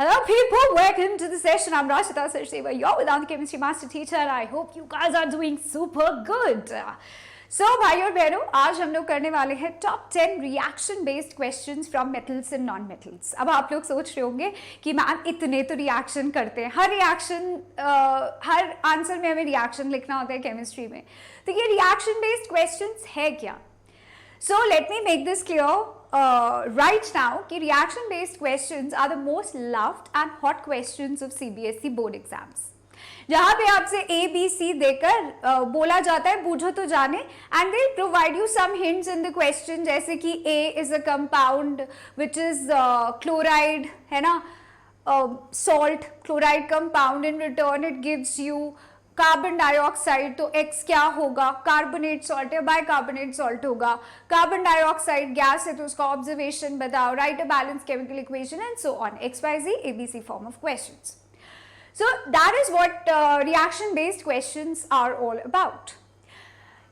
Hello people, welcome to the session. I'm Rashida Sachdeva, your Vedanta Chemistry Master Teacher. I hope you guys are doing super good. So भाई और बहनों, आज हम लोग करने वाले हैं top 10 reaction based questions from metals and non metals. अब आप लोग सोच रहे होंगे कि मैम इतने तो रिएक्शन करते हैं, हर आंसर में हमें रिएक्शन लिखना होता है केमिस्ट्री में, तो ये रिएक्शन बेस्ड क्वेश्चंस है क्या? So let me make this clear right now कि reaction based questions are the most loved and hot questions of CBSE board exams. जहाँ पे आपसे A, B, C देकर बोला जाता है बूझो तो जाने, and they provide you some hints in the question, जैसे कि A is a compound which is chloride, है ना, salt, chloride compound. In return it gives you carbon dioxide, तो X क्या होगा? कार्बोनेट सॉल्ट या बाइकार्बोनेट सॉल्ट होगा. Carbon dioxide gas है तो उसका ऑब्जर्वेशन बताओ, right a balance chemical equation and so on. XYZ ABC form of questions. So that is what reaction based questions are all about.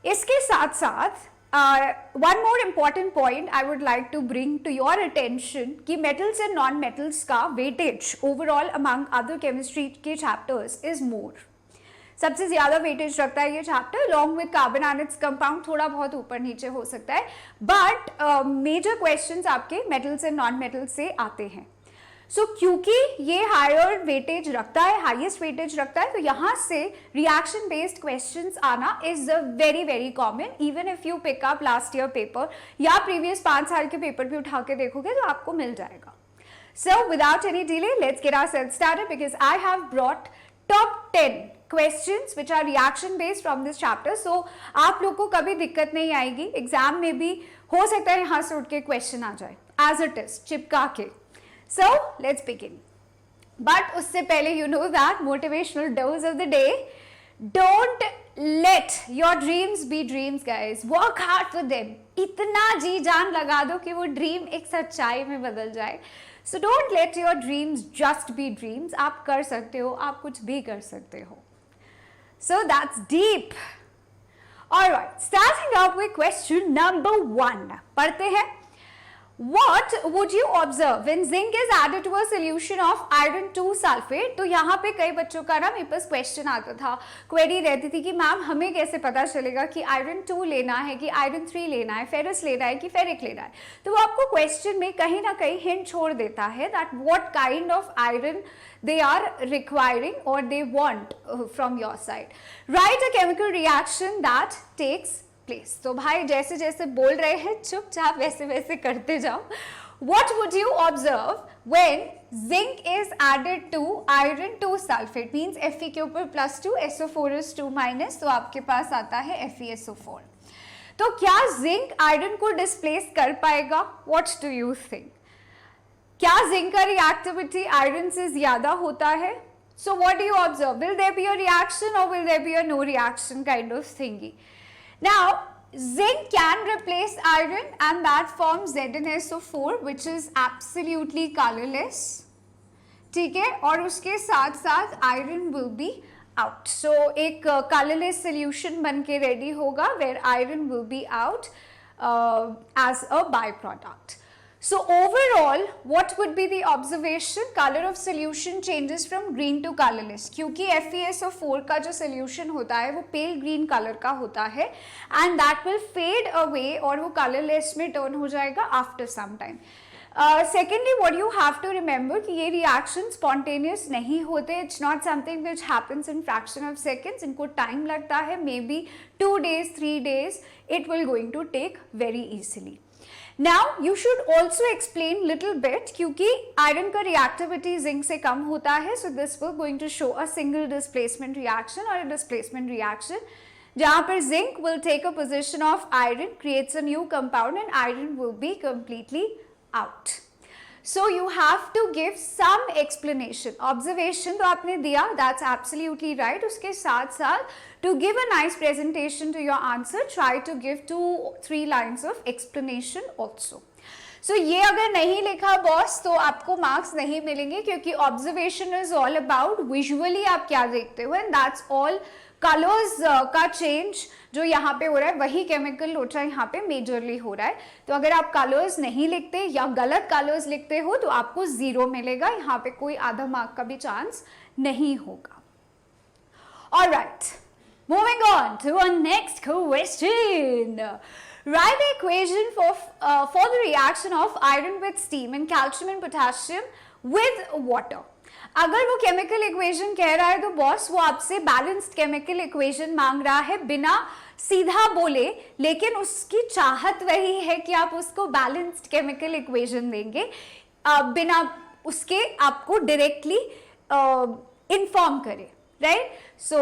इसके साथ साथ one more important point I would like to bring to your attention कि metals and non metals का weightage overall among other chemistry के chapters is more. सबसे ज्यादा weightage रखता है ये chapter, long with carbon and its compound थोड़ा बहुत ऊपर नीचे हो सकता है, बट मेजर क्वेश्चंस आपके मेटल्स एंड नॉन मेटल्स से आते हैं. सो क्योंकि ये हायर वेटेज रखता है, हाईएस्ट वेटेज रखता है, तो यहाँ से रिएक्शन बेस्ड क्वेश्चंस आना is very very common. Even if you pick up last year paper या प्रीवियस 5 साल के पेपर भी उठा के देखोगे तो आपको मिल जाएगा. So without any delay let's get ourselves started because I have brought top 10 questions which are reaction based from this chapter. So आप लोग को कभी दिक्कत नहीं आएगी, एग्जाम में भी हो सकता है यहाँ से उठ के क्वेश्चन आ जाए as it is चिपका के. So let's begin. But उससे पहले you know that motivational dose of the day. Don't let your dreams be dreams guys. Work hard for them. इतना जी जान लगा दो कि वो ड्रीम एक सच्चाई में बदल जाए. So don't let your dreams just be dreams. आप कर सकते हो, आप कुछ भी कर सकते हो. So that's deep. Alright, starting up with question number 1. पढ़ते हैं. What would you observe when zinc is added to a solution of iron 2 sulfate? तो यहाँ पे कई बच्चों का ना मेरे पास क्वेश्चन आता था, क्वेरी रहती थी कि मैम हमें कैसे पता चलेगा कि आयरन 2 लेना है कि आयरन 3 लेना है, फेरस लेना है कि फेरिक लेना है. तो वो आपको क्वेश्चन में कहीं ना कहीं हिंट छोड़ देता है that what kind of iron they are requiring or they want from your side. Write a chemical reaction that takes place. तो भाई जैसे जैसे बोल रहे हैं चुपचाप वैसे वैसे करते जाओ. What would you observe when zinc is added to iron 2 sulfate? Means Fe के ऊपर +2, SO4 is 2-, तो आपके पास आता है FeSO4. तो क्या जिंक आयरन को डिस्प्लेस कर पाएगा? What do you think? क्या जिंक का रिएक्टिविटी आयरन से ज्यादा होता है? So what do you observe? Will there be a reaction or will there be a no reaction kind of thingy? Now zinc can replace iron and that forms ZnSO4 which is absolutely colorless. ठीक है, और उसके साथ साथ iron will be out. So एक colorless solution बन के ready होगा where iron will be out as a byproduct. So overall, what would be the observation? Color of solution changes from green to colorless. क्योंकि FeSO4 का जो solution होता है वो pale green color का होता है and that will fade away और वो colorless में turn हो जाएगा after some time. Secondly, what you have to remember कि ये reaction spontaneous नहीं होते. It's not something which happens in fraction of seconds. इनको time लगता है, maybe 2 days, 3 days. It will going to take very easily. Now you should also explain little bit क्योंकि iron का reactivity zinc से कम होता है, so this will going to show a single displacement reaction or a displacement reaction जहाँ पर zinc will take a position of iron, creates a new compound and iron will be completely out. So you have to give some explanation. Observation तो आपने दिया, that's absolutely right. उसके साथ साथ To give a nice presentation to your answer, try to give 2-3 lines of explanation also. So ये अगर नहीं लिखा बॉस तो आपको मार्क्स नहीं मिलेंगे, क्योंकि observation is all about visually आप क्या देखते हो, एंड दैट्स ऑल. कलर्स का चेंज जो यहाँ पे हो रहा है वही केमिकल लोचा यहाँ पे मेजरली हो रहा है. तो अगर आप कलर्स नहीं लिखते या गलत कलर्स लिखते हो तो आपको 0 मिलेगा. यहाँ पे कोई आधा मार्क का भी चांस नहीं होगा. Alright, moving on to our next question. Write the equation for the reaction of iron with steam and calcium and potassium with water. अगर वो केमिकल इक्वेशन कह रहा है तो बॉस वो आपसे बैलेंस्ड केमिकल इक्वेशन मांग रहा है, बिना सीधा बोले, लेकिन उसकी चाहत वही है कि आप उसको बैलेंस्ड केमिकल इक्वेशन देंगे, बिना उसके आपको डायरेक्टली इन्फॉर्म करे. राइट. सो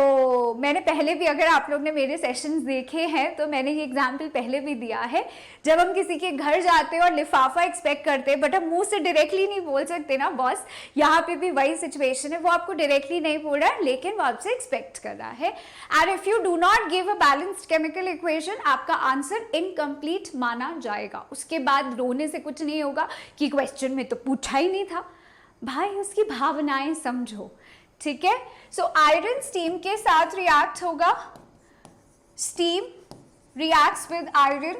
मैंने पहले भी, अगर आप लोग ने मेरे सेशंस देखे हैं तो मैंने ये एग्जाम्पल पहले भी दिया है. जब हम किसी के घर जाते हैं और लिफाफा एक्सपेक्ट करते हैं, बट हम मुंह से डायरेक्टली नहीं बोल सकते ना बॉस, यहाँ पे भी वही सिचुएशन है. वो आपको डायरेक्टली नहीं बोल रहा है लेकिन वो आपसे एक्सपेक्ट कर रहा है. And if you do not give a balanced chemical equation, आपका आंसर इनकम्प्लीट माना जाएगा. उसके बाद रोने से कुछ नहीं होगा कि क्वेश्चन में तो पूछा ही नहीं था. भाई उसकी भावनाएं समझो. ठीक है. सो आयरन स्टीम के साथ रिएक्ट होगा. Steam reacts with iron,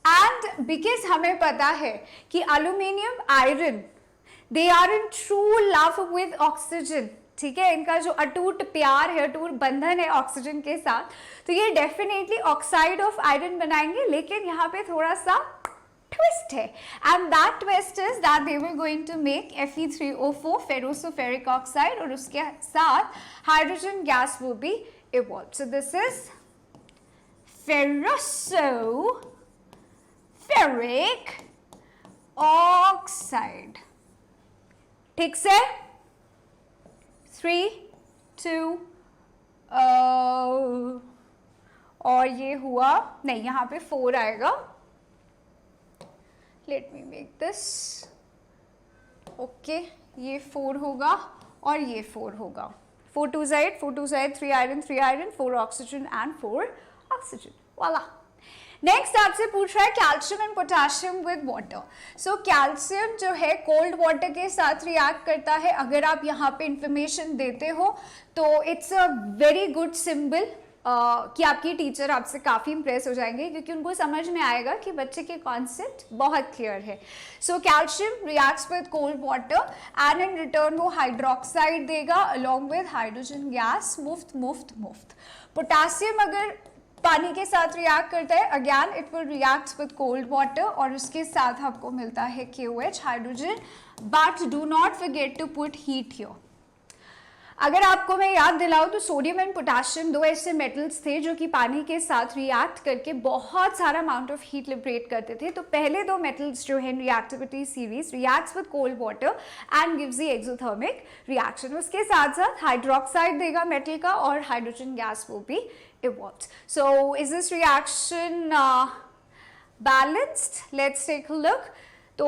and because हमें पता है कि aluminium iron they are in true love with oxygen. ठीक है. इनका जो अटूट प्यार है, अटूट बंधन है ऑक्सीजन के साथ, तो ये डेफिनेटली ऑक्साइड ऑफ आयरन बनाएंगे. लेकिन यहाँ पे थोड़ा सा twist है, and that twist is that they were going to make Fe3O4 ferrosulfuric oxide, और उसके साथ hydrogen gas will be evolved. So this is ferrosulfuric oxide. ठीक से. 3, 2 और ये हुआ नहीं, यहाँ पे 4 आएगा. Let me make this. Okay, ये 4 होगा और ये 4 होगा. 4 2 8, 4 2 8, 3 iron, 3 iron, 4 oxygen and 4 oxygen. Voila. Next आपसे पूछ रहा है calcium and potassium with water. So calcium जो है कोल्ड वाटर के साथ रिएक्ट करता है. अगर आप यहाँ पे इंफॉर्मेशन देते हो तो it's a very good symbol कि आपकी टीचर आपसे काफ़ी इंप्रेस हो जाएंगे, क्योंकि उनको समझ में आएगा कि बच्चे के कॉन्सेप्ट बहुत क्लियर है. So calcium reacts with cold water and in return वो हाइड्रोक्साइड देगा अलॉन्ग विद हाइड्रोजन गैस. मुफ्त. पोटेशियम अगर पानी के साथ रिएक्ट करता है, again it will react with cold water और उसके साथ आपको मिलता है KOH hydrogen. But do not forget to put heat here. अगर आपको मैं याद दिलाऊं तो सोडियम एंड पोटेशियम 2 ऐसे मेटल्स थे जो कि पानी के साथ रिएक्ट करके बहुत सारा अमाउंट ऑफ हीट लिबरेट करते थे. तो पहले 2 मेटल्स जो है reactivity series reacts with cold water and gives the exothermic reaction. उसके साथ साथ हाइड्रोक्साइड देगा मेटल का और hydrogen gas will be evolved. So is this reaction balanced? Let's take a look. तो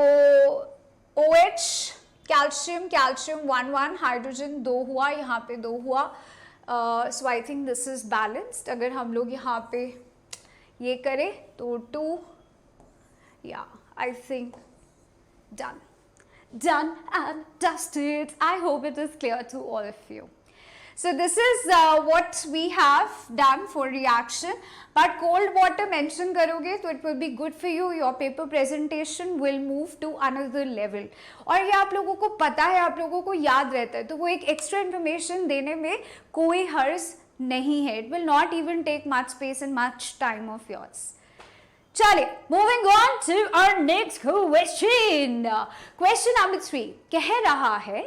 OH कैल्शियम 1 हाइड्रोजन 2 हुआ, यहाँ पे 2 हुआ. So I think this is balanced. अगर हम लोग यहाँ पे ये करें तो 2, या I think done and dusted. I hope it is clear to all of you. So this is what we have done for reaction. But cold water mention करोगे तो it will be good for you. Your paper presentation will move to another level. और ये आप लोगों को पता है, आप लोगों को याद रहता है, तो वो एक extra information देने में कोई हर्ज नहीं है. It will not even take much space and much time of yours. चलिए, moving on to our next question. Question number 3 कह रहा है,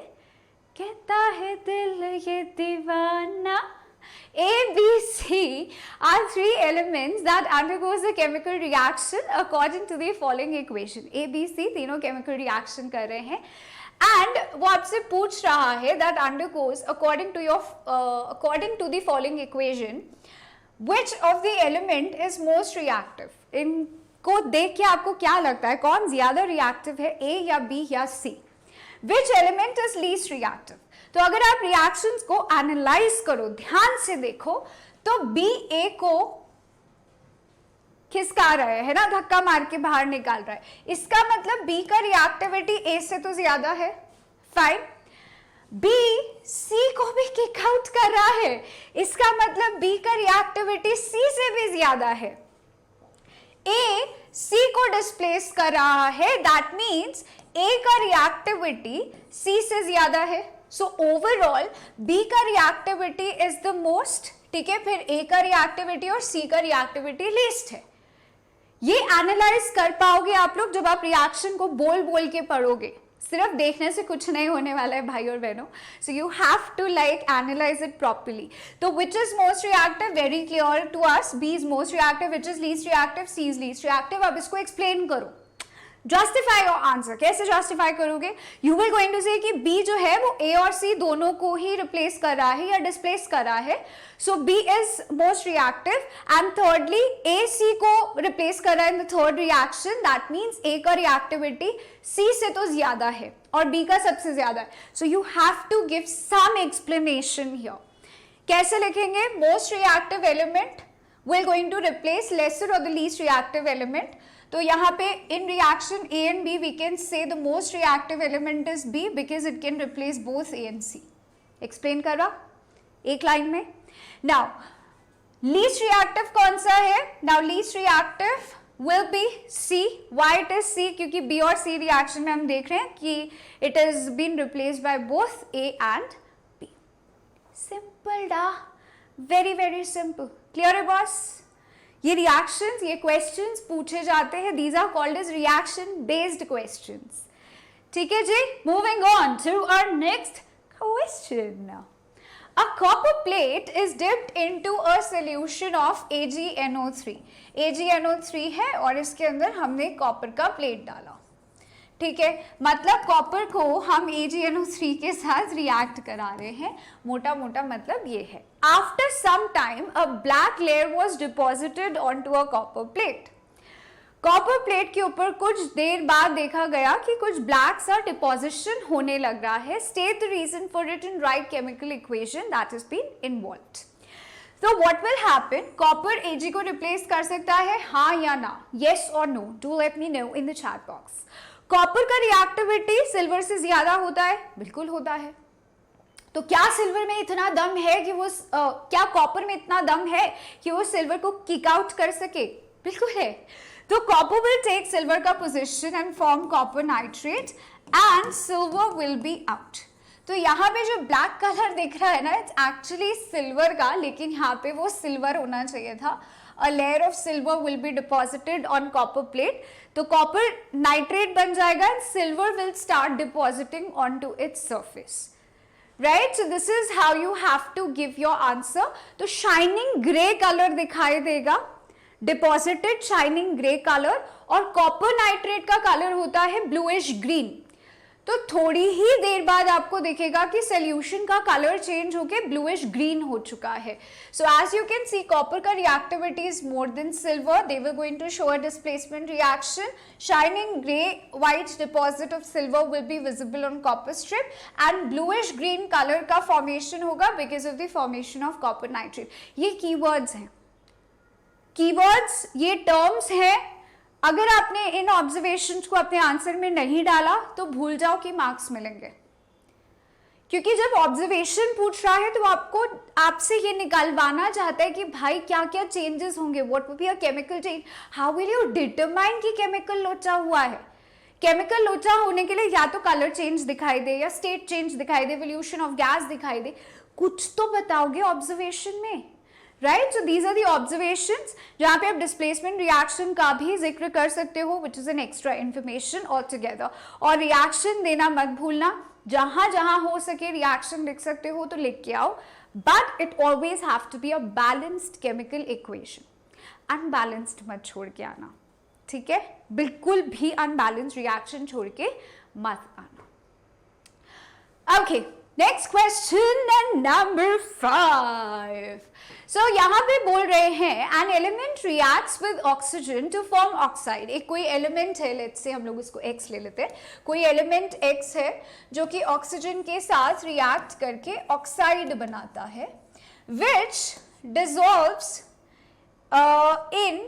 कहता है दिल ये दीवाना. A, B, C are 3 elements that undergoes a chemical reaction according to the following equation. A, B, C तीनों chemical reaction कर रहे हैं and वो आपसे पूछ रहा है that undergoes according to the following equation, which of the element is most reactive. इनको देख के आपको क्या लगता है कौन ज्यादा reactive है, A या B या C? Which element is least reactive? तो अगर आप रिएक्शंस को एनालाइज करो, ध्यान से देखो, तो बी ए को खिसका रहा है ना, धक्का मार के बाहर निकाल रहा है, इसका मतलब बी का रिएक्टिविटी ए से तो ज्यादा है, फाइन। बी सी को भी किक आउट कर रहा है, इसका मतलब बी का रिएक्टिविटी सी से भी ज्यादा है। ए सी को डिस्प्लेस कर रहा है, दैट मीन्स ए का रिएक्टिविटी सी से ज्यादा है। सो ओवरऑल बी का रिएक्टिविटी इज द मोस्ट, ठीक है, फिर ए का रिएक्टिविटी और सी का रिएक्टिविटी लीस्ट है। ये एनालाइज कर पाओगे आप लोग जब आप रिएक्शन को बोल बोल के पढ़ोगे, सिर्फ देखने से कुछ नहीं होने वाला है भाई और बहनों। So you have to like analyse it properly. तो which is most reactive, very clear to us, B is most reactive, which is least reactive, C is least reactive. अब इसको एक्सप्लेन करो, जस्टिफाई योर आंसर। कैसे justify करोगे? You will going to say कि B जो है वो ए और सी दोनों को ही रिप्लेस कर रहा है या डिस्प्लेस कर रहा है, so B is most reactive. And thirdly A C को रिप्लेस कर रहा है in the third reaction, that means A का रिएक्टिविटी सी से तो ज्यादा है और बी का सबसे ज्यादा है। So you have to give some explanation here. कैसे लिखेंगे? Most reactive element will going to replace lesser or the least reactive element. तो यहाँ पे in reaction A and B we can say the most reactive element is B because it can replace both A and C. Explain करा एक line में. Now least reactive कौन सा है? Now least reactive will be C. Why it is C? क्योंकि B और C reaction में हम देख रहे हैं कि it has been replaced by both A and B. Simple डा, very very simple. क्लियर है बॉस? ये रिएक्शंस, ये क्वेश्चंस पूछे जाते हैं, these are called as reaction based questions. ठीक है जी, moving on to our next question. A copper plate is dipped into a solution of AgNO3। AgNO3 है और इसके अंदर हमने कॉपर का प्लेट डाला, ठीक है, मतलब कॉपर को हम AgNO3 के साथ रिएक्ट करा रहे हैं, मोटा मोटा मतलब ये है। After some time a black layer was deposited onto a copper plate. Copper plate के ऊपर कुछ देर बाद देखा गया कि कुछ ब्लैक सा डिपॉजिशन होने लग रहा है। State the reason for it in write chemical equation that is been involved. तो what will happen? Copper Ag को रिप्लेस कर सकता है, हाँ या ना? येस और no? Do let me know in the chat box. Copper का रिएक्टिविटी सिल्वर से ज्यादा होता है? बिल्कुल होता है। तो क्या सिल्वर में इतना दम है कि वो क्या कॉपर में इतना दम है कि वो सिल्वर को किक आउट कर सके? बिल्कुल है। तो कॉपर विल टेक सिल्वर का position and form copper nitrate and silver will be out. तो यहाँ पे जो ब्लैक कलर दिख रहा है ना, इट्स एक्चुअली सिल्वर का, लेकिन यहाँ पे वो सिल्वर होना चाहिए था। A layer of silver will be deposited on copper plate. तो copper nitrate बन जाएगा and silver will start depositing onto its surface. Right? So this is how you have to give your answer. तो shining grey color दिखाई देगा, deposited shining grey color, और copper nitrate का color होता है bluish green. तो थोड़ी ही देर बाद आपको दिखेगा कि सॉल्यूशन का कलर चेंज होके ब्लूइश ग्रीन हो चुका है। So as you can see copper का reactivity is more than silver. They were going to show a displacement reaction. Shining grey white deposit of silver will be visible on copper strip and bluish green colour का formation होगा because of the formation of copper nitrate. ये keywords हैं, keywords ये terms हैं। अगर आपने इन observations को अपने आंसर में नहीं डाला तो भूल जाओ कि मार्क्स मिलेंगे, क्योंकि जब ऑब्जर्वेशन पूछ रहा है तो आपको आपसे ये निकालवाना चाहता है कि भाई क्या क्या चेंजेस होंगे, what will be a chemical change, how will you determine कि केमिकल लोचा हुआ है। केमिकल लोचा होने के लिए या तो कलर चेंज दिखाई दे या स्टेट चेंज दिखाई दे, इवोल्यूशन ऑफ गैस दिखाई दे, कुछ तो बताओगे ऑब्जर्वेशन में, right. So these are the observations जहाँ पे आप डिस्प्लेसमेंट रिएक्शन का भी जिक्र कर सकते हो, which is an extra information all together. और रिएक्शन देना मत भूलना, जहां जहां हो सके रिएक्शन लिख सकते हो तो लिख के आओ, but it always have to be a balanced chemical equation. Unbalanced मत छोड़ के आना, ठीक है, बिल्कुल भी अनबैलेंस्ड रिएक्शन छोड़ के मत आना। Okay, next question number 5। So यहाँ पे बोल रहे हैं an element reacts with oxygen to form oxide. एक कोई एलिमेंट है, लेट्स से हम लोग इसको X ले लेते हैं, कोई एलिमेंट X है जो कि ऑक्सीजन के साथ रिएक्ट करके ऑक्साइड बनाता है, विच dissolves in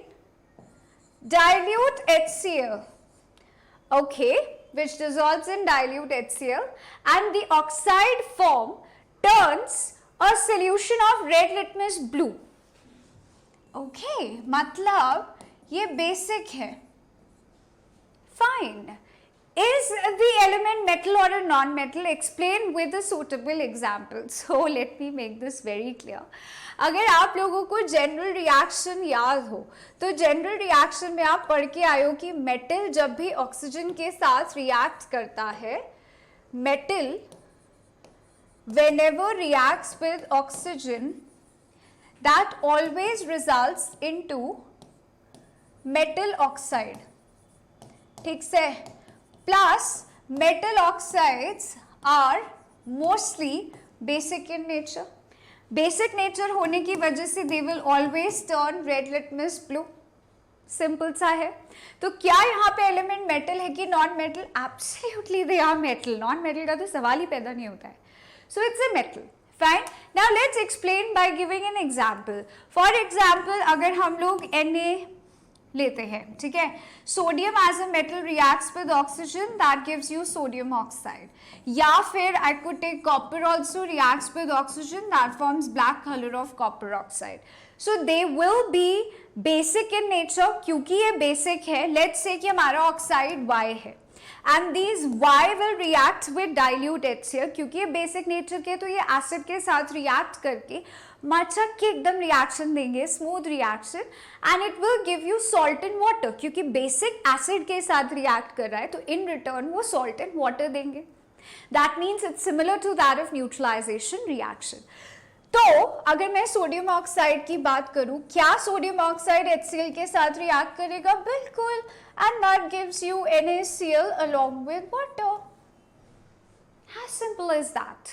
dilute HCl. Okay, which dissolves in dilute HCl, and the oxide form turns a solution of red litmus blue. Okay, मतलब ये basic है. Fine. Is the element metal or a non-metal? Explain with a suitable example. So let me make this very clear. अगर आप लोगों को general reaction याद हो तो जनरल रिएक्शन में आप पढ़ के आए हो कि मेटल जब भी ऑक्सीजन के साथ रिएक्ट करता है, metal whenever reacts with oxygen, that always results into metal oxide. ठीक से? Plus metal oxides are mostly basic in nature. Basic nature होने की वजह से they will always turn red litmus blue. Simple सा है. तो क्या यहाँ पे एलिमेंट मेटल है कि non metal? Absolutely they are metal. Non metal का तो सवाल ही पैदा नहीं होता है. So it's a metal. Fine. Now let's explain by giving an example. For example, अगर हम लोग Na लेते हैं, ठीक है, sodium as a metal reacts with oxygen, that gives you sodium oxide. या फिर I could take copper also reacts with oxygen, that forms black colour of copper oxide. So they will be basic in nature. क्योंकि ये basic है, let's say कि हमारा oxide Y है and these Y will react with dilute HCl. क्योंकि ये basic nature के, तो ये एसिड के साथ रिएक्ट करके मचक के एकदम रिएक्शन देंगे, smooth reaction, and it will give you salt and water. क्योंकि बेसिक एसिड के साथ रिएक्ट कर रहा है तो इन रिटर्न वो सॉल्ट एंड वाटर देंगे. That means it's similar to that of neutralisation reaction. तो अगर मैं सोडियम ऑक्साइड की बात करूं, क्या सोडियम ऑक्साइड HCl के साथ रिएक्ट करेगा? बिल्कुल. And that gives you NaCl along with water. As simple as that.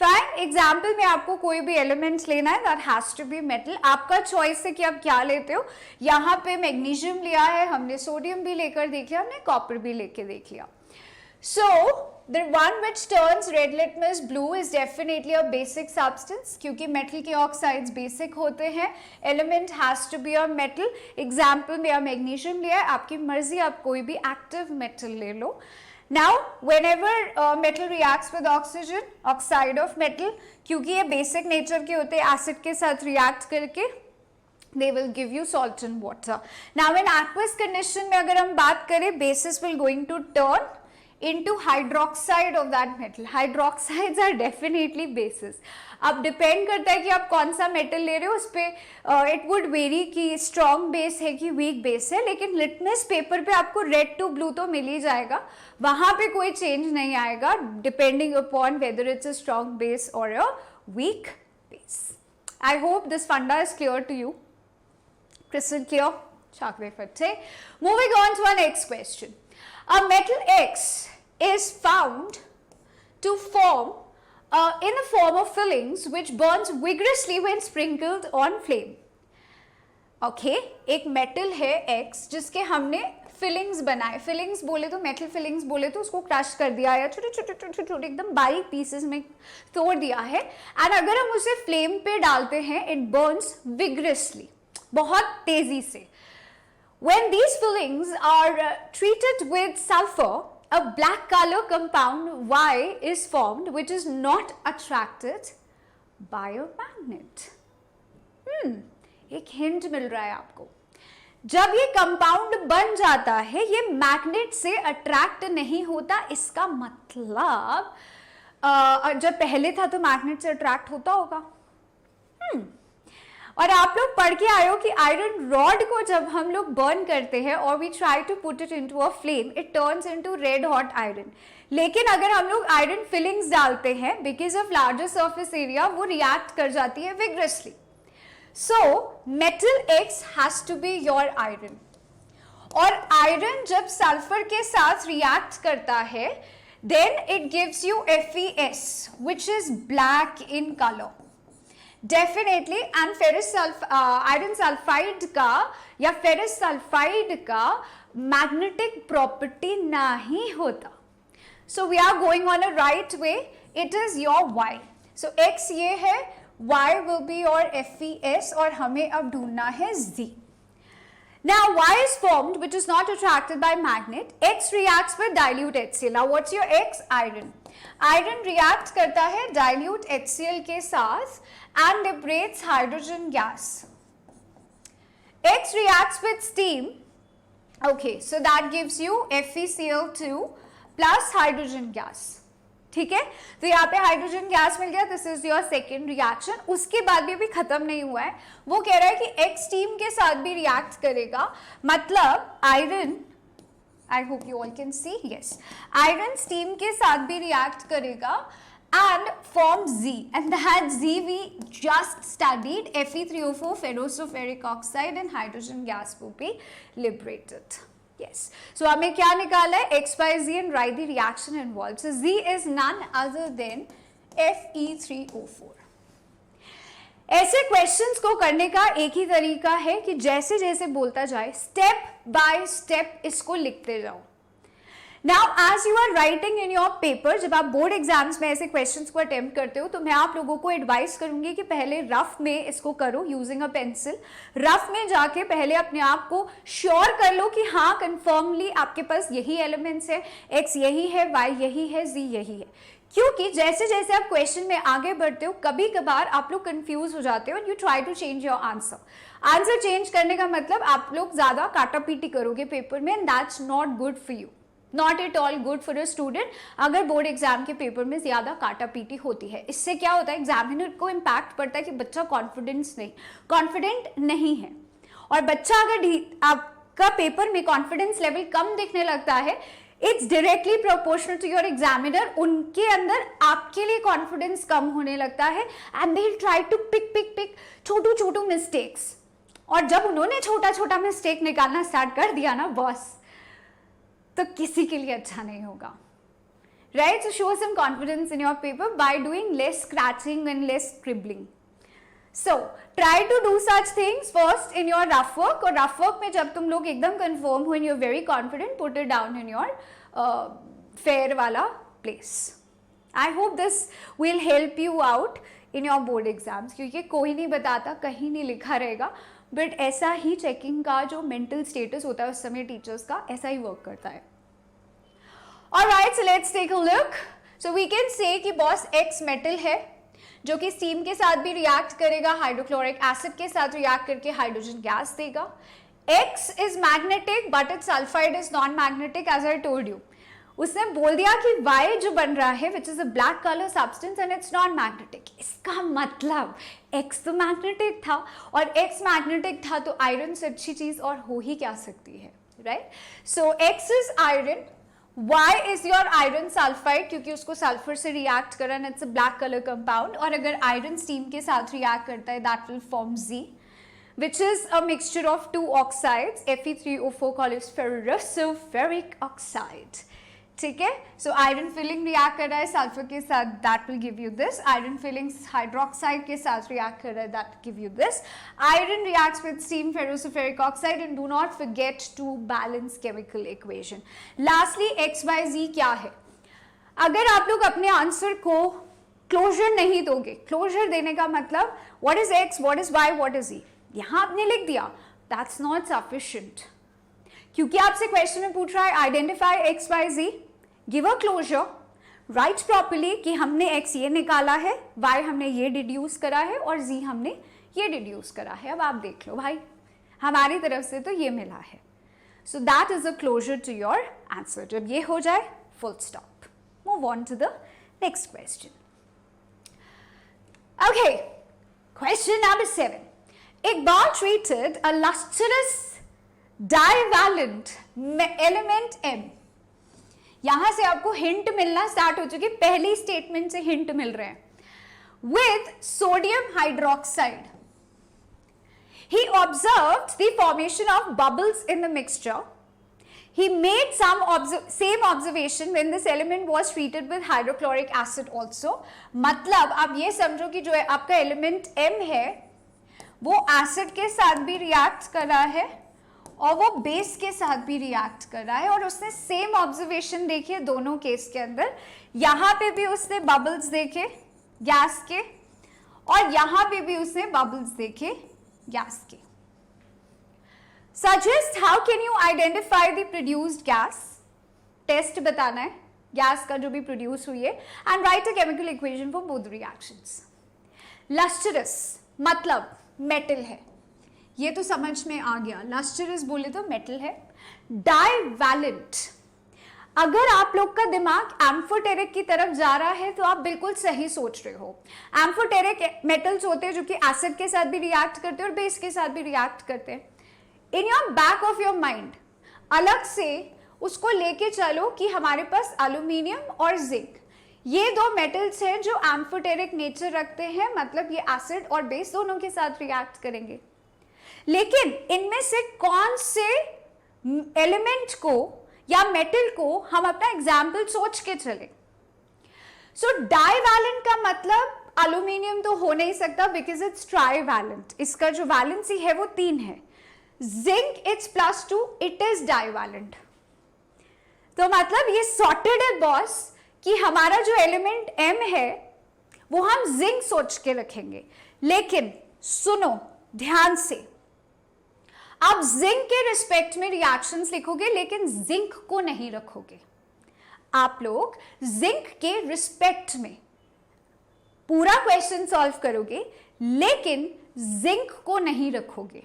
Fine. Example में आपको कोई भी elements लेना है, that has to be metal. आपका choice है कि आप क्या लेते हो. यहाँ पे मैग्नीशियम लिया है, हमने सोडियम भी लेकर देख लिया, हमने कॉपर भी लेके देख लिया. So the one which turns red litmus blue is definitely a basic substance. क्योंकि metal के oxides basic होते हैं. Element has to be a metal. Example में magnesium लिया है, आपकी मर्जी, आप कोई भी active metal ले लो. Now whenever metal reacts with oxygen, oxide of metal, क्योंकि ये basic nature के होते हैं, acid के साथ react करके they will give you salt and water. Now in aqueous condition में अगर हम बात करें, bases will going to turn into hydroxide of that metal. Hydroxides are definitely bases. अब डिपेंड करता है कि आप कौन सा मेटल ले रहे हो, उस पर इट वुड वेरी कि स्ट्रॉन्ग बेस है कि वीक बेस है. लेकिन लिटमस पेपर पे आपको रेड टू ब्लू तो मिल ही जाएगा, वहां पे कोई चेंज नहीं आएगा depending upon whether it's a strong base और a weak base. I hope this फंडा is clear to you. Crystal clear? चाकरे फट्टे. Moving on to our next question. A metal X is found to form in the form of fillings which burns vigorously when sprinkled on flame. Okay, एक metal है X जिसके हमने fillings बनाए. fillings बोले तो metal fillings बोले तो उसको क्रश कर दिया या छोटे छोटे छोटे छोटे एकदम बारीक पीसेस में तोड़ दिया है. एंड अगर हम उसे फ्लेम पे डालते हैं, it burns vigorously, बहुत तेजी से. When these fillings are treated with sulfur, a black color compound Y is formed which is not attracted by a magnet. एक हिंट मिल रहा है आपको. जब ये कंपाउंड बन जाता है, ये मैग्नेट से अट्रैक्ट नहीं होता. इसका मतलब जब पहले था तो मैग्नेट से अट्रैक्ट होता होगा. और आप लोग पढ़ के आए हो कि आयरन रॉड को जब हम लोग बर्न करते हैं और we try to put it into a flame, it turns into red hot iron. लेकिन अगर हम लोग आयरन फिलिंग्स डालते हैं, because of larger surface area, वो रिएक्ट कर जाती है vigorously. So metal X has to be your iron. और आयरन जब सल्फर के साथ रिएक्ट करता है, then it gives you FeS, which is black in color. Definitely. And ferrous iron sulphide का या फेरस सल्फाइड का मैग्नेटिक प्रॉपर्टी नहीं होता. So we are going on a right way. It is your Y. So X ये है, Y will be your FeS और हमें अब ढूंढना है Z. Now Y is formed which is not attracted by magnet. X reacts with dilute HCl. Now what's your X? Iron. Iron reacts करता है dilute HCl के साथ and liberates hydrogen gas. X reacts with steam. Okay, so that gives you FeCl2 plus hydrogen gas. ठीक है, तो यहाँ पे hydrogen gas मिल गया. This is your second reaction. उसके बाद भी अभी खत्म नहीं हुआ है. वो कह रहा है कि एक्स स्टीम के साथ भी रिएक्ट करेगा. मतलब iron, I hope you all can see, yes, iron steam के साथ भी रिएक्ट करेगा and form Z, and that Z we just studied. Fe3O4 ferrosulfuric oxide and hydrogen gas will be liberated. Yes. So हमें क्या निकाला है? X by Z and write the reaction involved. So Z is none other than Fe3O4. ऐसे questions को करने का एक ही तरीका है कि जैसे जैसे बोलता जाए स्टेप बाय स्टेप इसको लिखते जाओ. Now as you are writing in your paper, जब आप बोर्ड एग्जाम्स में ऐसे क्वेश्चंस को अटेम्प्ट करते हो तो मैं आप लोगों को एडवाइस करूंगी कि पहले रफ में इसको करो यूजिंग अ पेंसिल. रफ में जाके पहले अपने आप को श्योर कर लो कि हाँ कंफर्मली आपके पास यही एलिमेंट्स है, x यही है, y यही है, z यही है. क्योंकि जैसे जैसे आप क्वेश्चन में आगे बढ़ते हो कभी कभार आप लोग कंफ्यूज हो जाते हो. You try to change your answer. Answer change करने का मतलब आप लोग ज्यादा काटा पीटी करोगे पेपर में, and that's not good for you. Not at all good for a student अगर बोर्ड एग्जाम के पेपर में ज्यादा काटा पीटी होती है. इससे क्या होता है, एग्जामिनर को इम्पैक्ट पड़ता है कि बच्चा कॉन्फिडेंट नहीं है. और बच्चा अगर आपका पेपर में कॉन्फिडेंस लेवल कम दिखने लगता है, it's directly proportional to your examiner. उनके अंदर आपके लिए कॉन्फिडेंस कम होने लगता है and they will try to pick छोटू मिस्टेक्स. और जब उन्होंने छोटा मिस्टेक निकालना स्टार्ट कर दिया ना बॉस, तो किसी के लिए अच्छा नहीं होगा. Right? So show some confidence in your paper by doing less scratching and less scribbling. So try to do such things first in your rough work. और रफ वर्क में जब तुम लोग एकदम कंफर्म हो and you are very confident, put it down in your fair वाला place. I hope this will help you out in your board exams. क्योंकि कोई नहीं बताता, कहीं नहीं लिखा रहेगा, बट ऐसा ही चेकिंग का जो मेंटल स्टेटस होता है उस समय टीचर्स का ऐसा ही वर्क करता है. Alright, so let's take a look. So we can say कि बॉस एक्स मेटल है जो कि स्टीम के साथ भी रिएक्ट करेगा, हाइड्रोक्लोरिक एसिड के साथ रिएक्ट करके हाइड्रोजन गैस देगा. X is magnetic but its sulphide is non magnetic as I told you. उसने बोल दिया कि Y जो बन रहा है which is a black colour substance and it's non magnetic. इसका मतलब X तो मैग्नेटिक था, और X मैग्नेटिक था तो आयरन से अच्छी चीज और हो ही क्या सकती है. Right? So X is iron, Y is your iron sulphide क्योंकि उसको सल्फर से रिएक्ट करा and it's a black colour compound. और अगर आयरन स्टीम के साथ रिएक्ट करता है that will form Z which is a mixture of two oxides. Fe3O4 called as ferrosulfuric oxide. ठीक है? सो आयरन फिलिंग रिएक्ट कर रहा है सल्फर के साथ, that will give you this. Iron filling hydroxide के साथ रिएक्ट कर रहा है, that give you this. Iron reacts with steam ferrosulphuric oxide and do not forget to balance chemical equation. Lastly X by G क्या है? अगर आप लोग अपने आंसर को क्लोजर नहीं दोगे, क्लोजर देने का मतलब what is X, what is Y, what is E, यहां आपने लिख दिया, दैट्स नॉट सफिशिएंट. क्योंकि आपसे क्वेश्चन में पूछ रहा है identify X by G, give a closure, right properly कि हमने x ये निकाला है, y हमने ये डिड्यूस करा है और z हमने ये डिड्यूस करा है. अब आप देख लो भाई, हमारी तरफ से तो ये मिला है. So that is a closure to your answer. जब ये हो जाए full stop. Move on to the next question. Okay, question number 7. एक बार treated a lustrous divalent element M. यहां से आपको हिंट मिलना स्टार्ट हो चुकी, पहली स्टेटमेंट से हिंट मिल रहे हैं. With sodium hydroxide he observed the formation of bubbles in the mixture. He made same observation when this element was treated with hydrochloric acid also. मतलब आप ये समझो कि जो है आपका एलिमेंट M है वो एसिड के साथ भी रिएक्ट कर रहा है और वो बेस के साथ भी रिएक्ट कर रहा है, और उसने सेम ऑब्जर्वेशन देखे दोनों केस के अंदर. यहाँ पे भी उसने बबल्स देखे गैस के, और यहां पे भी उसने बबल्स देखे गैस के। Suggest how can you identify the produced gas, test बताना है गैस का जो भी प्रोड्यूस हुई है, and write a chemical equation for both reactions. Lustrous मतलब मेटल है, ये तो समझ में आ गया, लस्टरस बोले तो मेटल है। डाइवैलेंट, अगर आप लोग का दिमाग एम्फोटेरिक की तरफ जा रहा है तो आप बिल्कुल सही सोच रहे हो। एम्फोटेरिक मेटल्स होते हैं जो कि एसिड के साथ भी रिएक्ट करते हैं और बेस के साथ भी रिएक्ट करते हैं। In your back of your mind अलग से उसको लेके चलो कि हमारे पास एल्यूमिनियम और जिंक, ये दो मेटल्स हैं जो एम्फोटेरिक नेचर रखते हैं, मतलब ये एसिड और बेस दोनों के साथ रिएक्ट करेंगे। लेकिन इनमें से कौन से एलिमेंट को या मेटल को हम अपना एग्जाम्पल सोच के चले। सो डाइवैलेंट का मतलब एल्यूमिनियम तो हो नहीं सकता बिकॉज इट्स ट्राइवैलेंट, इसका जो वैलेंसी है वो 3 है। Zinc it's +2, it is divalent. तो मतलब ये सॉर्टेड है बॉस कि हमारा जो एलिमेंट M है वो हम जिंक सोच के रखेंगे। लेकिन सुनो ध्यान से, आप जिंक के रिस्पेक्ट में रिएक्शंस लिखोगे लेकिन जिंक को नहीं रखोगे। आप लोग जिंक के रिस्पेक्ट में पूरा क्वेश्चन सॉल्व करोगे लेकिन जिंक को नहीं रखोगे।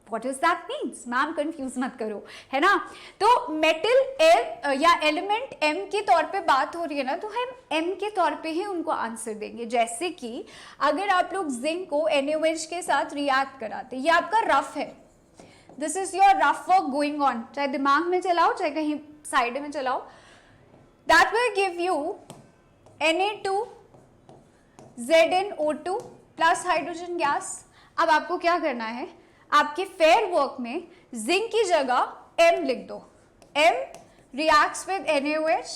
What does that means? Ma'am confuse मत करो, है ना। तो मेटल या एलिमेंट M के तौर पे बात हो रही है ना, तो हम M के तौर पे ही उनको आंसर देंगे। जैसे कि अगर आप लोग जिंक को NaOH के साथ रिएक्ट कराते, ये आपका रफ है, this is your rough work going on, चाहे दिमाग में चलाओ चाहे कहीं साइड में चलाओ, that will give you Na2ZnO2 plus hydrogen gas. अब आपको क्या करना है, आपके फेयर वर्क में जिंक की जगह M लिख दो। M reacts with NaOH,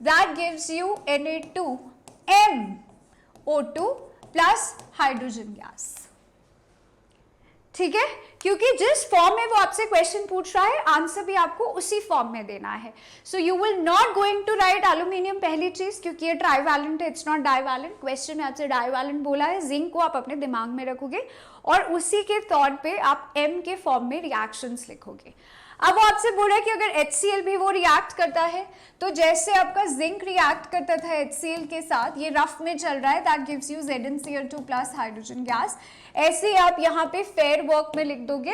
that gives you Na2MO2 plus hydrogen gas. ठीक है, क्योंकि जिस फॉर्म में वो आपसे क्वेश्चन पूछ रहा है आंसर भी आपको उसी फॉर्म में देना है। So you will not going to write aluminium पहली चीज, क्योंकि ये ट्राइवैलेंट है, इट्स नॉट डाइवैलेंट। क्वेश्चन में आपसे डाइवैलेंट बोला है, जिंक को आप अपने दिमाग में रखोगे और उसी के तौर पे आप M के फॉर्म में रिएक्शंस लिखोगे। अब वो आपसे बोल रहा है कि अगर HCl भी वो रिएक्ट करता है, तो जैसे आपका जिंक रिएक्ट करता था HCl के साथ, ये रफ में चल रहा है, that gives you ZnCl2 plus hydrogen gas. ऐसे ही आप यहाँ पे फेयर वर्क में लिख दोगे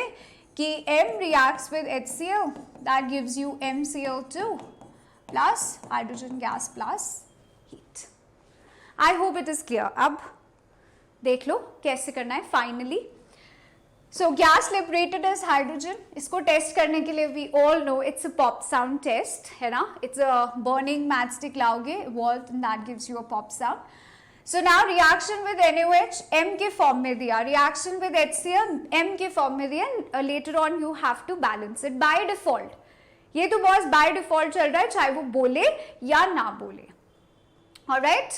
कि M reacts with HCl, that gives you MCl2 plus hydrogen gas plus heat. I hope it is clear. अब देख लो कैसे करना है finally. So gas liberated as hydrogen, इसको टेस्ट करने के लिए we all know it's a pop sound test, है ना। इट्स अ बर्निंग मैचस्टिक लाओगे वॉल्ट and that gives you a pop sound. So now reaction with NaOH M के फॉर्म में दिया, रिएक्शन विद HCl M के फॉर्म में दिया, later on you have to balance it by default. ये तो बॉस बाय डिफॉल्ट चल रहा है, चाहे वो बोले या ना बोले। Alright,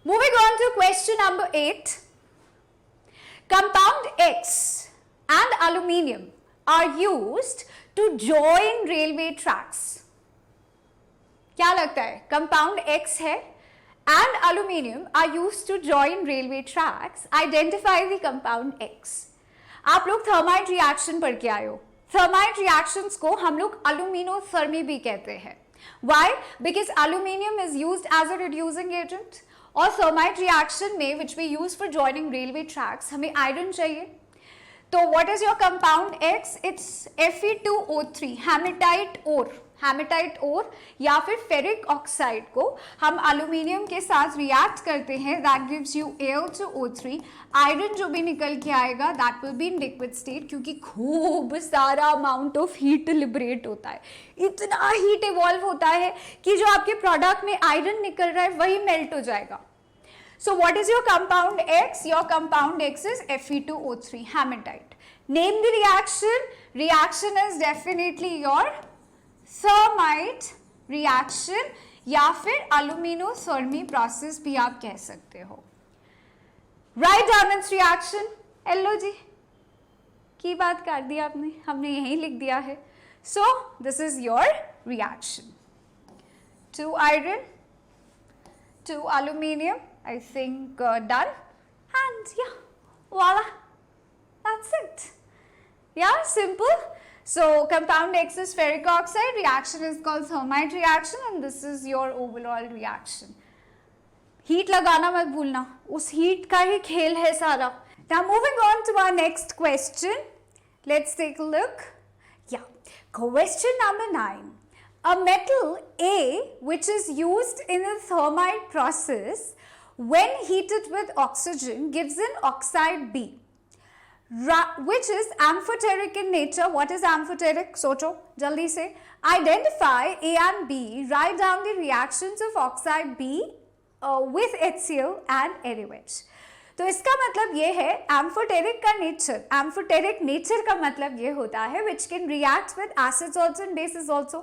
moving on to question number 8. Compound X and aluminium are used to join railway tracks. क्या लगता है, compound X है and aluminium are used to join railway tracks. Identify the compound X. आप लोग थर्माइट रिएक्शन पढ़ के आए हो। थर्माइट रिएक्शंस को हम लोग अलुमिनोथर्मी भी कहते हैं। Why? Because aluminium is used as a reducing agent. और थर्माइट रिएक्शन में which we use for joining railway tracks हमें आयरन चाहिए। तो what is your compound X? It's Fe2O3 hematite ore. Hematite ore या फिर फेरिक ऑक्साइड को हम aluminium के साथ रिएक्ट करते हैं, that gives you Al2O3। Iron जो भी निकल के आएगा that will be in liquid state, क्योंकि खूब सारा अमाउंट ऑफ हीट लिबरेट होता है, इतना हीट इवॉल्व होता है कि जो आपके प्रोडक्ट में आयरन निकल रहा है वही मेल्ट हो जाएगा। So what is your compound X? Your compound X is Fe2O3 hematite. Name the reaction. Reaction is definitely your thermite reaction या फिर aluminothermy process भी आप कह सकते हो। Write down its reaction. Hello जी, की बात कर दी आपने, हमने यहीं लिख दिया है। So this is your reaction. 2 iron, 2 aluminium. I think done. and yeah, voila, that's it. Yeah, simple. So compound X is ferric oxide, reaction is called thermite reaction and this is your overall reaction. Heat लगाना मत भूलना, उस heat का ही खेल है सारा. Now moving on to our next question. Let's take a look. Yeah, question number 9. A metal A which is used in the thermite process when heated with oxygen gives an oxide B, which is amphoteric in nature. What is amphoteric? सोचो जल्दी से. Identify A and B. Write down the reactions of oxide B with HCl and NaOH. तो इसका मतलब ये है amphoteric का nature. Amphoteric nature का मतलब ये होता है which can react with acids also and bases also.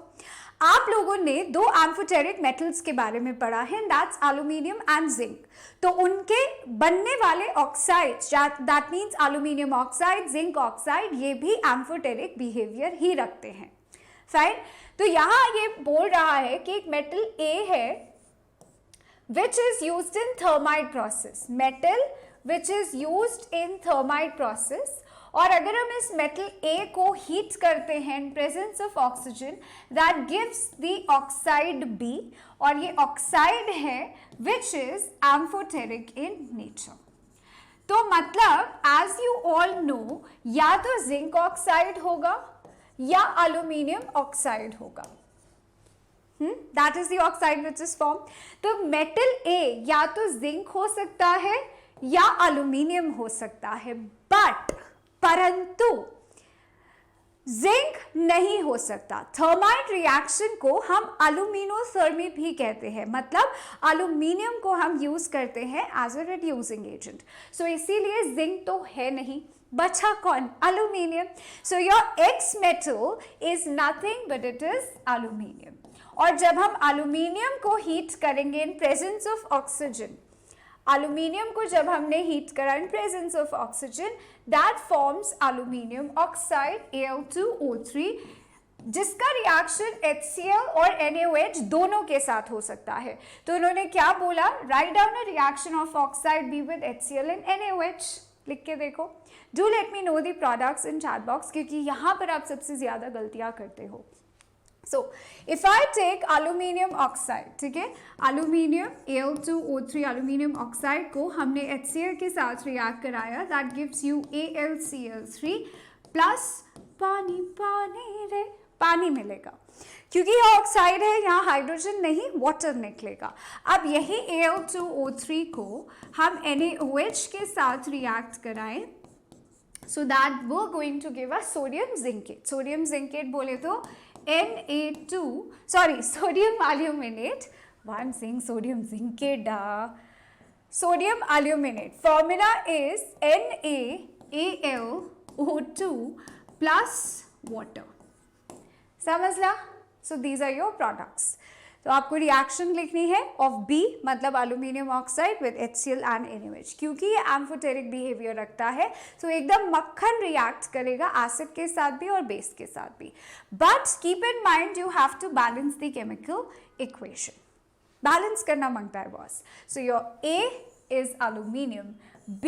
आप लोगों ने दो एम्फोटेरिक मेटल्स के बारे में पढ़ा है, दैट्स एल्यूमिनियम एंड जिंक. तो उनके बनने वाले oxides, that means aluminium oxide, zinc oxide, ये भी एम्फोटेरिक बिहेवियर ही रखते हैं. फाइन. तो यहाँ ये बोल रहा है कि एक मेटल ए है which is used in thermite process, metal which is used in thermite process. और अगर हम इस metal A को heat करते हैं in presence of oxygen, that gives the oxide B, और ये oxide है which is amphotaric in nature. तो मतलब as you all know, या तो zinc oxide होगा या aluminium oxide होगा. That is the oxide which is formed. तो metal A या तो zinc हो सकता है या aluminium हो सकता है, but परंतु zinc नहीं हो सकता. थर्माइट रिएक्शन को हम अलुमिनोथर्मी भी कहते हैं, मतलब aluminium को हम यूज करते हैं एज अ रिड्यूसिंग एजेंट. सो इसीलिए zinc तो है नहीं, बचा कौन? aluminium. So your X metal is nothing but it is aluminium. और जब हम एल्यूमिनियम को हीट करेंगे इन प्रेजेंस ऑफ ऑक्सीजन, एल्यूमिनियम को जब हमने हीट करा इन presence of oxygen, that forms aluminium oxide Al2O3, जिसका रिएक्शन HCl और NaOH दोनों के साथ हो सकता है. तो उन्होंने क्या बोला? Write down a reaction of oxide B with HCl and NaOH. लिख के देखो. Do let me know the products in chat box, क्योंकि यहाँ पर आप सबसे ज्यादा गलतियां करते हो. So, if I take aluminium oxide, ठीक है, aluminium Al2O3 aluminium oxide को हमने HCl के साथ रिएक्ट कराया, that gives you AlCl3 plus पानी, पानी रे, पानी मिलेगा. क्योंकि यह ऑक्साइड है, यहाँ हाइड्रोजन नहीं, वाटर निकलेगा. अब यही Al2O3 को हम NaOH के साथ रिएक्ट कराएं, so that we're going to give us sodium zincate. Sodium zincate बोले तो Na2, sorry, sodium aluminate. One saying sodium zincate. Sodium aluminate. Formula is NaAlO2 plus water. समझला? So these are your products. तो आपको reaction लिखनी है of B, मतलब aluminium oxide with HCl and NaOH. क्योंकि ये एम्फोटेरिक बिहेवियर रखता है, तो एकदम मक्खन रिएक्ट करेगा एसिड के साथ भी और बेस के साथ भी. But keep in mind you have to balance the chemical equation. Balance करना मांगता है boss. So your A is aluminium, B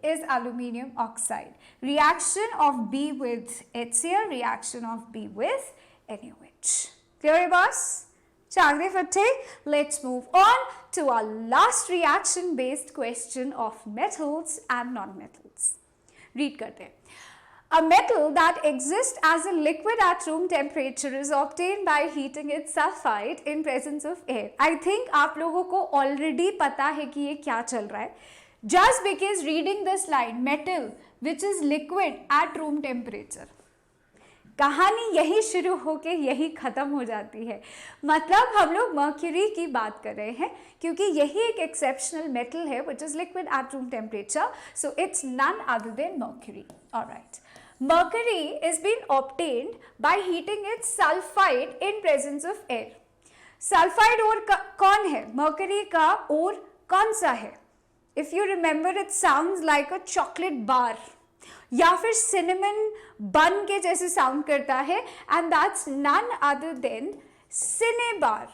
is aluminium oxide. Reaction of B with HCl, reaction of B with NaOH. Clear, boss? Chagde fatte. Let's move on to our last reaction based question of metals and non-metals. Read karte. A metal that exists as a liquid at room temperature is obtained by heating its sulfide in presence of air. I think आप लोगों को already पता है कि ये क्या चल रहा है. Just because reading this line, metal which is liquid at room temperature, कहानी यही शुरू होके यही खत्म हो जाती है. मतलब हम लोग मर्क्यूरी की बात कर रहे हैं, क्योंकि यही एक एक्सेप्शनल मेटल है which is liquid at room temperature, so it's none other than mercury. All right. Mercury is being obtained by heating its sulfide in presence of air. Sulfide और कौन है? Mercury का और कौन सा है? If you remember, it sounds like a chocolate bar. या फिर सिनेमन बन के जैसे साउंड करता है, and that's none other than cinnabar.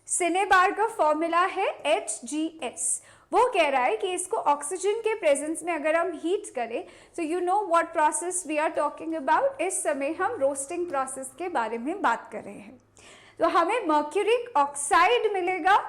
Cinnabar का फॉर्मूला है HGS, वो कह रहा है कि इसको ऑक्सीजन के प्रेजेंस में अगर हम हीट करें तो you know what process we are talking about. इस समय हम रोस्टिंग प्रोसेस के बारे में बात कर रहे हैं। तो हमें मर्क्यूरिक ऑक्साइड मिलेगा।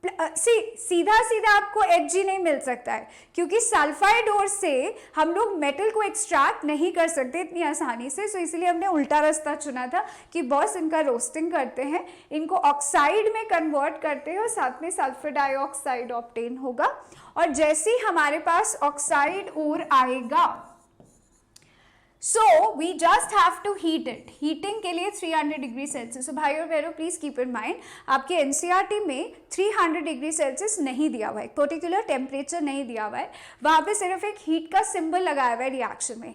सीधा सीधा आपको Hg नहीं मिल सकता है, क्योंकि सल्फाइड ओर से हम लोग मेटल को एक्सट्रैक्ट नहीं कर सकते इतनी आसानी से। सो इसलिए हमने उल्टा रास्ता चुना था कि बॉस इनका रोस्टिंग करते हैं, इनको ऑक्साइड में कन्वर्ट करते हैं और साथ में सल्फर डाइऑक्साइड ऑब्टेन होगा। और जैसे ही हमारे पास ऑक्साइड ओर आएगा, so we just have to heat it. Heating के लिए 300 डिग्री सेल्सियस। भाई और बहनों प्लीज कीप इन माइंड, आपके एनसीईआरटी में 300 डिग्री सेल्सियस नहीं दिया हुआ है, पर्टिकुलर टेम्परेचर नहीं दिया हुआ है, वहां पे सिर्फ एक हीट का सिंबल लगाया हुआ है रिएक्शन में।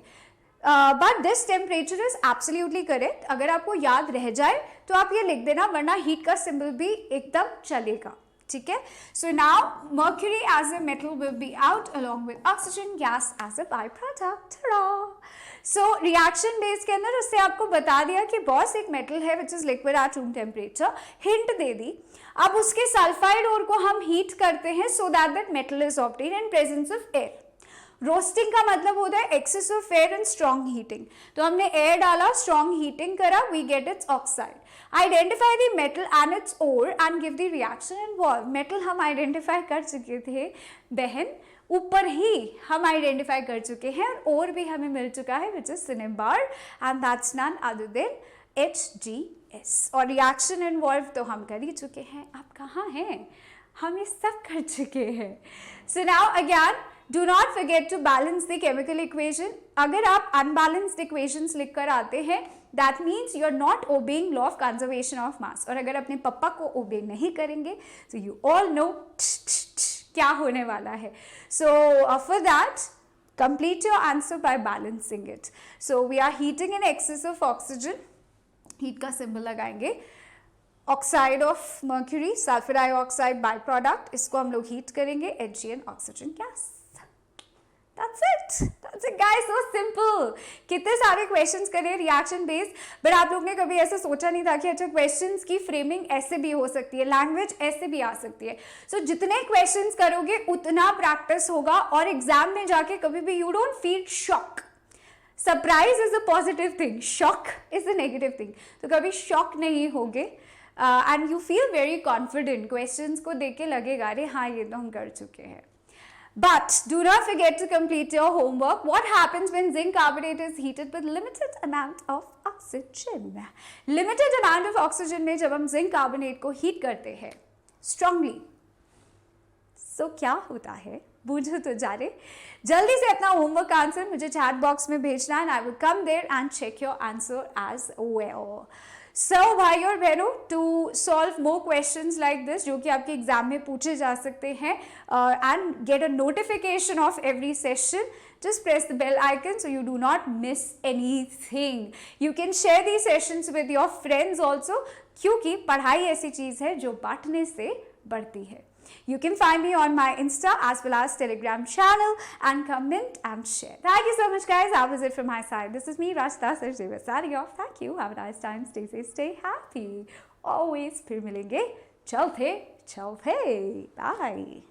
But this temperature is absolutely correct. अगर आपको याद रह जाए तो आप ये लिख देना, वरना हीट का सिंबल भी एकदम चलेगा, ठीक है। So now mercury as a metal will be out along with oxygen gas as a by product. So reaction base के अंदर उससे आपको बता दिया कि बॉस एक मेटल है which is liquid at room temperature, hint दे दी। अब उसके सल्फाइड ओर को हम हीट करते हैं so that metal is obtain in presence of air. Roasting का मतलब होता है excess of air and strong heating. तो हमने एयर डाला, स्ट्रॉन्ग हीटिंग करा, we get its oxide. Identify the metal and its ore and give the reaction involve. Metal हम identify कर चुके थे बहन, ऊपर ही हम आइडेंटिफाई कर चुके हैं, और भी हमें मिल चुका है which is cinnabar and that's none other than HgS। और रिएक्शन इन्वॉल्व तो हम कर ही चुके हैं। आप कहाँ हैं? हम ये सब कर चुके हैं। So now again do not forget to balance the chemical equation. अगर आप अनबैलेंस्ड इक्वेशंस लिख कर आते हैं that means you are not obeying law of conservation of mass. और अगर अपने पप्पा को ओबे नहीं करेंगे तो यू ऑल नो क्या होने वाला है। So for that complete your answer by balancing it. So we are heating in excess of oxygen, heat का symbol लगाएंगे, oxide of mercury, sulphur dioxide by product, इसको हम लोग हीट करेंगे, Hg and oxygen gas. That's it guys, so simple। कितने सारे questions करे reaction based, but आप लोग ने कभी ऐसा सोचा नहीं था कि अच्छा क्वेश्चंस की फ्रेमिंग ऐसे भी हो सकती है, लैंग्वेज ऐसे भी आ सकती है। सो जितने क्वेश्चंस करोगे उतना प्रैक्टिस होगा, और एग्जाम में जाके कभी भी you don't feel shock. Surprise is a positive thing, shock is a negative thing. तो कभी शॉक नहीं होगे and you feel very confident. Questions को देख के लगेगा अरे हाँ ये तो हम कर चुके हैं। But do not forget to complete your homework. What happens when zinc carbonate is heated with limited amount of oxygen? Limited amount of oxygen में जब हम zinc carbonate को heat करते हैं strongly, so क्या होता है? बूझो तो जा रे। जल्दी से अपना होमवर्क आंसर मुझे चैट बॉक्स में भेजना है, and I will come there and check your answer as well. So भाई और बहनों, to solve more questions like this जो कि आपके एग्जाम में पूछे जा सकते हैं and get a notification of every session, just press the bell icon so you do not miss anything. You can share these sessions with your friends also, क्योंकि पढ़ाई ऐसी चीज़ है जो बांटने से बढ़ती है। You can find me on my Insta as well as Telegram channel and comment and share. Thank you so much guys. That was it from my side. This is me, Rashida Sachdeva, signing off. Thank you. Have a nice time. Stay safe, stay happy. Always फिर मिलेंगे। चलते चलते। Bye.